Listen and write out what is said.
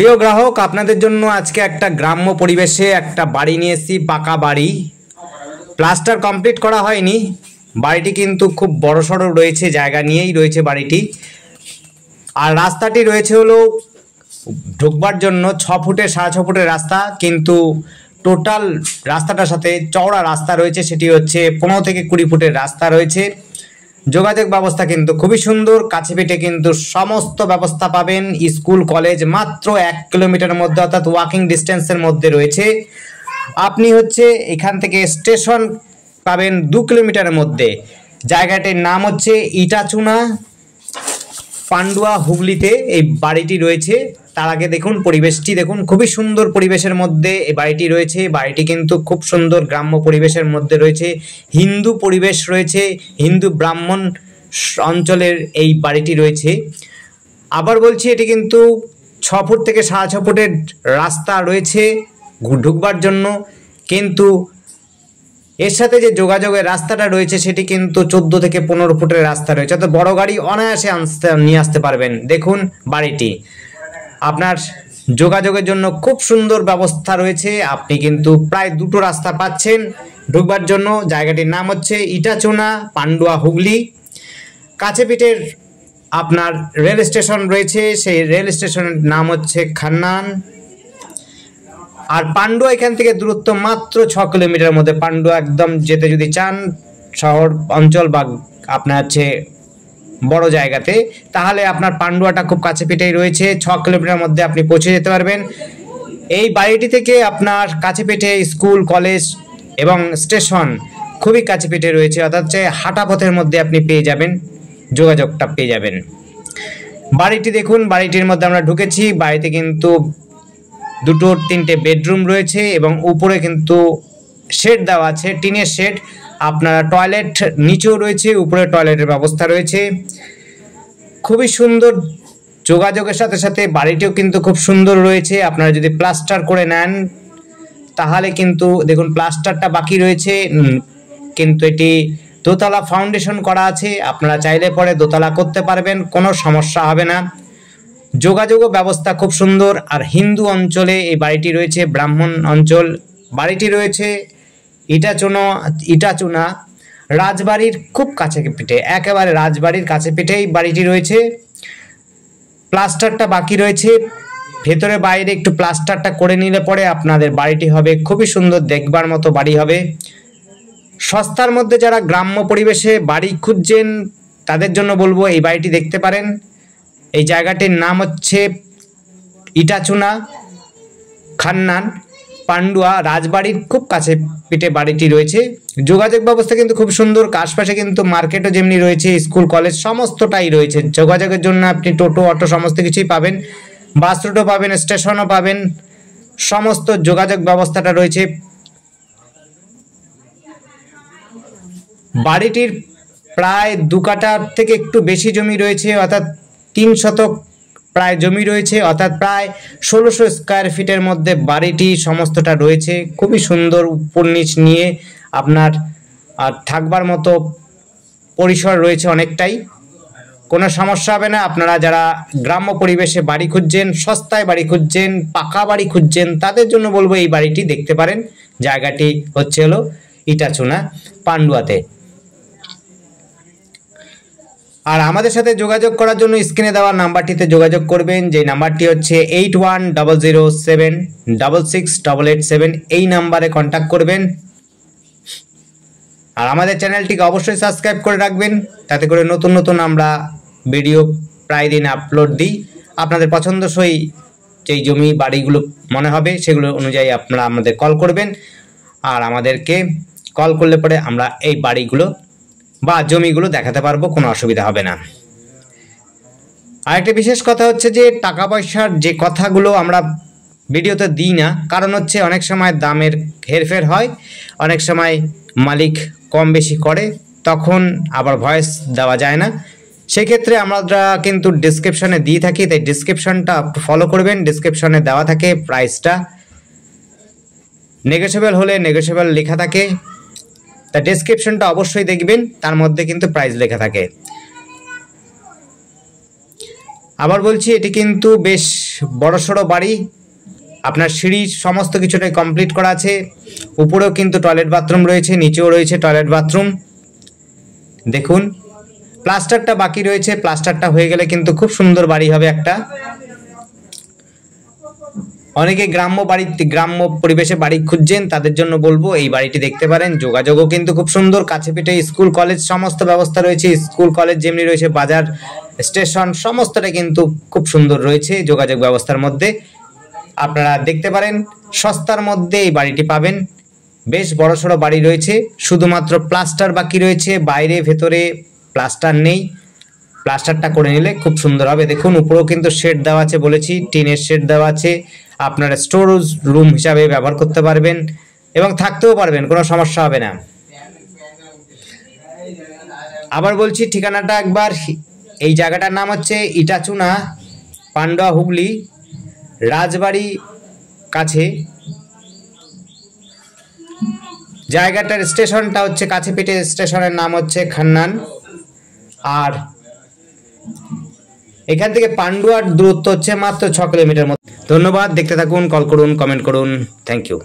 প্রিয় গ্রাহক, আপনাদের জন্য আজকে একটা গ্রাম্য পরিবেশে একটা বাড়ি নিয়ে এসেছি। পাকা বাড়ি, প্লাস্টার কমপ্লিট করা হয়নি। বাড়িটি কিন্তু খুব বড়সড় রয়েছে, জায়গা নিয়েই রয়েছে বাড়িটি। আর রাস্তাটি রয়েছে হলো ঢুকবার জন্য 6 ফুটের 6.5 ফুটের রাস্তা, কিন্তু টোটাল রাস্তাটার সাথে চওড়া রাস্তা রয়েছে, সেটি হচ্ছে 15 থেকে 20 ফুটের রাস্তা রয়েছে। যোগাযোগ ব্যবস্থা কিন্তু খুবই সুন্দর, কাছে পিঠে কিন্তু সমস্ত ব্যবস্থা পাবেন। স্কুল কলেজ মাত্র 1 কিলোমিটারের মধ্যে, অর্থাৎ ওয়াকিং ডিস্টেন্সের মধ্যে রয়েছে। আপনি হচ্ছে এখান থেকে স্টেশন পাবেন 2 কিলোমিটারের মধ্যে। জায়গাটির নাম হচ্ছে ইটাচুনা, পান্ডুয়া, হুগলিতে এই বাড়িটি রয়েছে। তার আগে দেখুন পরিবেশটি, দেখুন খুবই সুন্দর পরিবেশের মধ্যে এই বাড়িটি রয়েছে। বাড়িটি কিন্তু খুব সুন্দর গ্রাম্য পরিবেশের মধ্যে রয়েছে, হিন্দু পরিবেশ রয়েছে, হিন্দু ব্রাহ্মণ অঞ্চলের এই বাড়িটি রয়েছে। আবার বলছি, এটি কিন্তু 6 ফুট থেকে 6.5 ফুটের রাস্তা রয়েছে ঢুকবার জন্য, কিন্তু এর সাথে যে যোগাযোগের রাস্তাটা রয়েছে সেটি কিন্তু 14 থেকে 15 ফুটের রাস্তা রয়েছে, অর্থাৎ বড় গাড়ি অনায়াসে নিয়ে আসতে পারবেন। দেখুন বাড়িটি, আপনার যোগাযোগের জন্য খুব সুন্দর ব্যবস্থা রয়েছে। আপনি কিন্তু প্রায় 2টো রাস্তা পাচ্ছেন ঢুকবার জন্য। জায়গাটির নাম হচ্ছে ইটাচুনা, পান্ডুয়া, হুগলি। কাছে পিঠের আপনার রেল স্টেশন রয়েছে, সেই রেল স্টেশনের নাম হচ্ছে খান্নান। আর পান্ডুয়া এখান থেকে দূরত্ব মাত্র 6 কিলোমিটারের মধ্যে। পান্ডুয়া একদম যেতে যদি চান শহর অঞ্চল বা আপনার হচ্ছে বড় জায়গাতে, তাহলে আপনার পান্ডুয়াটা খুব কাছে পিঠেই রয়েছে। 6 কিলোমিটারের মধ্যে আপনি পৌঁছে যেতে পারবেন। এই বাড়িটি থেকে আপনার কাছে পিঠে স্কুল কলেজ এবং স্টেশন খুবই কাছে পিঠে রয়েছে, অর্থাৎ হাঁটা পথের মধ্যে আপনি পেয়ে যাবেন, যোগাযোগটা পেয়ে যাবেন। বাড়িটি দেখুন, বাড়িটির মধ্যে আমরা ঢুকেছি। বাড়িতে কিন্তু 2-3টে বেডরুম রয়েছে এবং উপরে কিন্তু শেড দেওয়া আছে, টিনের শেড। আপনার টয়লেট নিচেও রয়েছে, উপরে টয়লেটের ব্যবস্থা রয়েছে। খুবই সুন্দর, যোগাযোগের সাথে সাথে বাড়িটিও কিন্তু খুব সুন্দর রয়েছে। আপনারা যদি প্লাস্টার করে নেন তাহলে কিন্তু দেখুন প্লাস্টারটা বাকি রয়েছে, কিন্তু এটি দোতলা ফাউন্ডেশন করা আছে। আপনারা চাইলে পরে দোতলা করতে পারবেন, কোনো সমস্যা হবে না। যোগাযোগ ব্যবস্থা খুব সুন্দর। আর হিন্দু অঞ্চলে এই বাড়িটি রয়েছে, ব্রাহ্মণ অঞ্চল। বাড়িটি রয়েছে ইটাচুনা রাজবাড়ির খুব কাছে পিঠে, একেবারে রাজবাড়ির কাছে পিঠেই বাড়িটি রয়েছে। প্লাস্টারটা বাকি রয়েছে, ভেতরে বাইরে একটু প্লাস্টারটা করে নিলে পরে আপনাদের বাড়িটি হবে খুবই সুন্দর, দেখবার মতো বাড়ি হবে। সস্তার মধ্যে যারা গ্রাম্য পরিবেশে বাড়ি খুঁজছেন তাদের জন্য বলবো এই বাড়িটি দেখতে পারেন। এই জায়গাটির নাম হচ্ছে ইটাচুনা, খান্নান, পান্ডুয়া, রাজবাড়ির খুব কাছে পিঠে বাড়িটি রয়েছে। যোগাযোগ ব্যবস্থা কিন্তু খুব সুন্দর। আশপাশে কিন্তু মার্কেটও যেমনি রয়েছে, স্কুল কলেজ সমস্তটাই রয়েছে। যোগাযোগের জন্য আপনি টোটো অটো সমস্ত কিছুই পাবেন, বাস রুটও পাবেন, স্টেশনও পাবেন, সমস্ত যোগাযোগ ব্যবস্থাটা রয়েছে। বাড়িটির প্রায় 2 কাঠা থেকে একটু বেশি জমি রয়েছে, অর্থাৎ 3 শতক প্রায় জমি রয়েছে, অর্থাৎ প্রায় 1600 স্কোয়ার ফিটের মধ্যে বাড়িটি সমস্তটা রয়েছে। খুবই সুন্দর, উপর নিচ নিয়ে আপনার থাকবার মতো পরিসর রয়েছে অনেকটাই, কোনো সমস্যা হবে না। আপনারা যারা গ্রাম্য পরিবেশে বাড়ি খুঁজছেন, সস্তায় বাড়ি খুঁজছেন, পাকা বাড়ি খুঁজছেন, তাদের জন্য বলবো এই বাড়িটি দেখতে পারেন। জায়গাটি হচ্ছে হলো ইটাচুনা, পান্ডুয়াতে। আর আমাদের সাথে যোগাযোগ করার জন্য স্ক্রিনে দেওয়া নাম্বারটিতে যোগাযোগ করবেন, যে নাম্বারটি হচ্ছে 8100766887। এই নাম্বারে কন্ট্যাক্ট করবেন। আর আমাদের চ্যানেলটিকে অবশ্যই সাবস্ক্রাইব করে রাখবেন, তাতে করে নতুন নতুন আমরা ভিডিও প্রায় দিন আপলোড দিই। আপনাদের পছন্দসই যেই জমি বাড়িগুলো মনে হবে সেগুলো অনুযায়ী আপনারা আমাদের কল করবেন, আর আমাদেরকে কল করলে পরে আমরা এই বাড়িগুলো বা জমিগুলো দেখাতে পারবো, কোনো অসুবিধা হবে না। আরেকটা বিশেষ কথা হচ্ছে যে টাকা পয়সার যে কথাগুলো আমরা ভিডিওতে দিই না, কারণ হচ্ছে অনেক সময় দামের হেরফের হয়, অনেক সময় মালিক কম বেশি করে, তখন আবার ভয়েস দেওয়া যায় না। সেক্ষেত্রে আমরা কিন্তু ডিসক্রিপশনে দিয়ে থাকি, তাই ডিসক্রিপশনটা ফলো করবেন। ডিসক্রিপশনে দেওয়া থাকে প্রাইসটা, নেগোশিয়েবল হলে নেগোশিয়েবল লেখা থাকে, তা ডেসক্রিপশনটা অবশ্যই দেখবেন, তার মধ্যে কিন্তু প্রাইস লেখা থাকে। আবার বলছি এটি কিন্তু বেশ বড়সড় বাড়ি, আপনার সিঁড়ি সমস্ত কিছুটাই কমপ্লিট করা আছে। উপরেও কিন্তু টয়লেট বাথরুম রয়েছে, নিচেও রয়েছে টয়লেট বাথরুম। দেখুন প্লাস্টারটা বাকি রয়েছে, প্লাস্টারটা হয়ে গেলে কিন্তু খুব সুন্দর বাড়ি হবে একটা। অনেকে গ্রাম্য পরিবেশে বাড়ি খুঁজছেন, তাদের জন্য বলবো এই বাড়িটি দেখতে পারেন। যোগাযোগও কিন্তু খুব সুন্দর, কাছে পিঠে স্কুল কলেজ সমস্ত ব্যবস্থা রয়েছে। স্কুল কলেজ যেমনি রয়েছে, বাজার স্টেশন সমস্তটা কিন্তু খুব সুন্দর রয়েছে যোগাযোগ ব্যবস্থার মধ্যে। আপনারা দেখতে পারেন, সস্তার মধ্যে এই বাড়িটি পাবেন। বেশ বড়সড় বাড়ি রয়েছে, শুধুমাত্র প্লাস্টার বাকি রয়েছে, বাইরে ভেতরে প্লাস্টার নেই। প্লাস্টারটা করে নিলে খুব সুন্দর হবে। দেখুন উপরেও কিন্তু শেড দেওয়া আছে, বলেছি টিনের শেড দেওয়া আছে। আপনারা স্টোরেজ রুম হিসাবে ব্যবহার করতে পারবেন এবং থাকতেও পারবেন, কোনো সমস্যা হবে না। আবার বলছি ঠিকানাটা একবার, এই জায়গাটার নাম হচ্ছে ইটাচুনা, পান্ডুয়া, হুগলি, রাজবাড়ি কাছে। জায়গাটার স্টেশনটা হচ্ছে কাছেপিঠে, স্টেশনের নাম হচ্ছে খান্নান। আর এখান থেকে পান্ডুয়ার দূরত্ব হচ্ছে মাত্র 6 কিলোমিটার মতো। ধন্যবাদ, দেখতে থাকুন, কল করুন, কমেন্ট করুন। Thank you.